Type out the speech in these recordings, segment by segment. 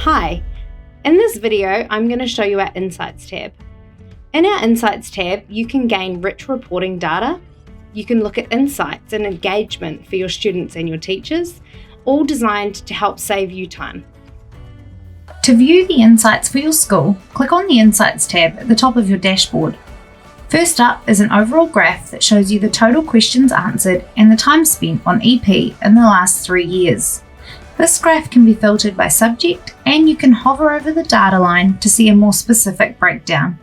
Hi, in this video I'm going to show you our Insights tab. In our Insights tab you can gain rich reporting data, you can look at insights and engagement for your students and your teachers, all designed to help save you time. To view the insights for your school, click on the Insights tab at the top of your dashboard. First up is an overall graph that shows you the total questions answered and the time spent on EP in the last 3 years. This graph can be filtered by subject, and you can hover over the data line to see a more specific breakdown.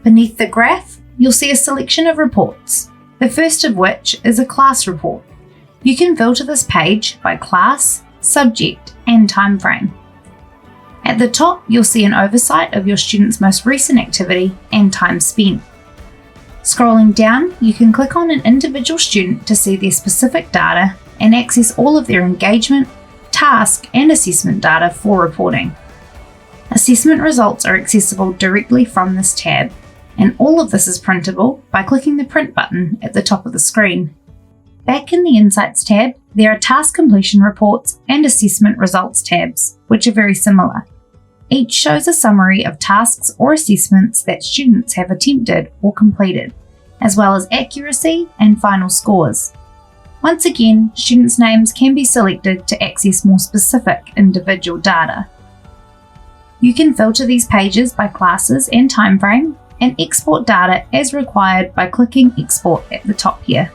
Beneath the graph, you'll see a selection of reports, the first of which is a class report. You can filter this page by class, subject, and time frame. At the top, you'll see an oversight of your student's most recent activity and time spent. Scrolling down, you can click on an individual student to see their specific data and access all of their engagement, task, and assessment data for reporting. Assessment results are accessible directly from this tab, and all of this is printable by clicking the print button at the top of the screen. Back in the Insights tab, there are task completion reports and assessment results tabs, which are very similar. Each shows a summary of tasks or assessments that students have attempted or completed, as well as accuracy and final scores. Once again, students' names can be selected to access more specific individual data. You can filter these pages by classes and time frame, and export data as required by clicking Export at the top here.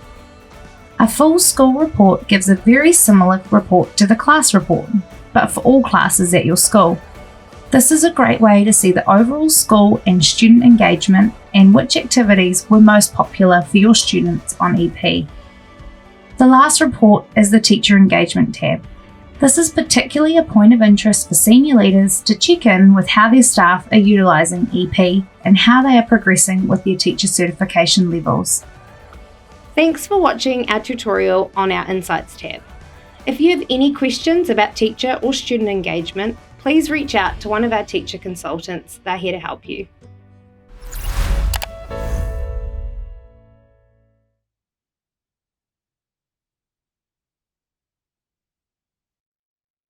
A full school report gives a very similar report to the class report, but for all classes at your school. This is a great way to see the overall school and student engagement and which activities were most popular for your students on EP. The last report is the Teacher Engagement tab. This is particularly a point of interest for senior leaders to check in with how their staff are utilising EP and how they are progressing with their teacher certification levels. Thanks for watching our tutorial on our Insights tab. If you have any questions about teacher or student engagement, please reach out to one of our teacher consultants. They're here to help you.